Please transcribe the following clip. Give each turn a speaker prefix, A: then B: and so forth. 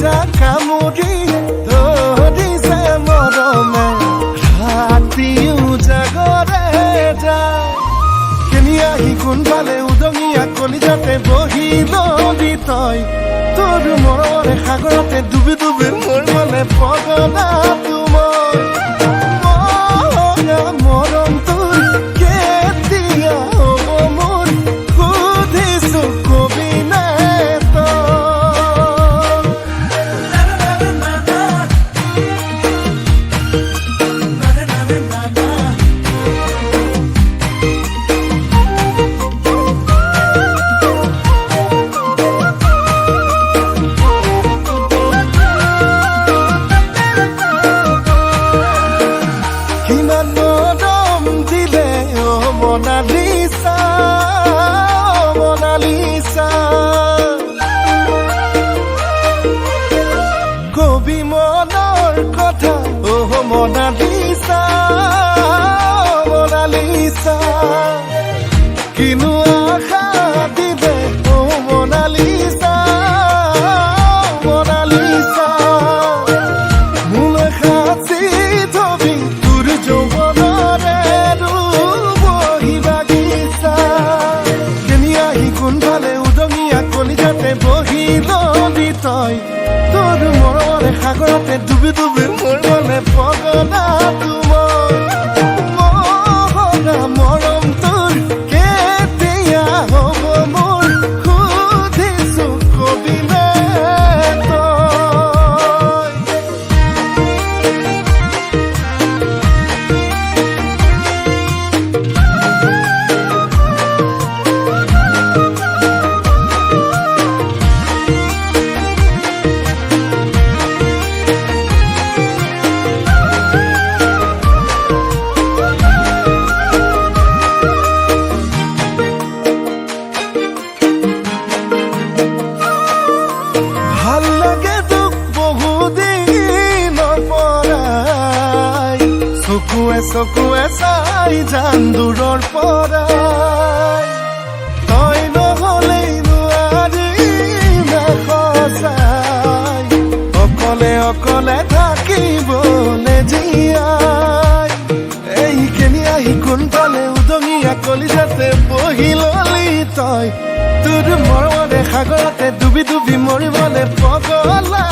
A: পাঞ্জা কামুৰি ধৰিছে মৰমে ৰাতিও জাগৰে যায় কেনি আহি কোনফালে উদঙিয়া কলিজাতে বহি লবি তই তোৰ মৰমৰে সাগৰতে ডুবি ডুবি মোৰ মনে পগলা তোমাৰ মৰম তোৰ কেতিয়া হ'ব মোৰ সুধিছো কবি নে মোনালিসা কবি মনৰ কথা মোনালিসা মোনালিসা কিনো আশা দিবে মোনালিসা মোনালিসা মোলৈ সাঁচি থবি তোৰ যৌৱনৰে কোনফালে উদঙিয়া কলিজাতে বহি লবি তই তোৰ মৰমৰে সাগৰতে ডুবি ডুবি মোৰ মনে পগলা তোমাৰ মৰম তোৰ কেতিয়া হ'ব মোৰ সুধিছো কবি নে চকুৱে চাই জান দূৰৰ পৰাই তই নহ'লেই নোৱাৰিম সঁচাই অকলে অকলে থাকিবলৈ জীয়াই এইখিনি আহি কোনফালে উদঙিয়া কলিজাতে বহি ললি তই তোৰ মৰমৰে সাগৰতে ডুবি ডুবি মৰিবলৈ পগলা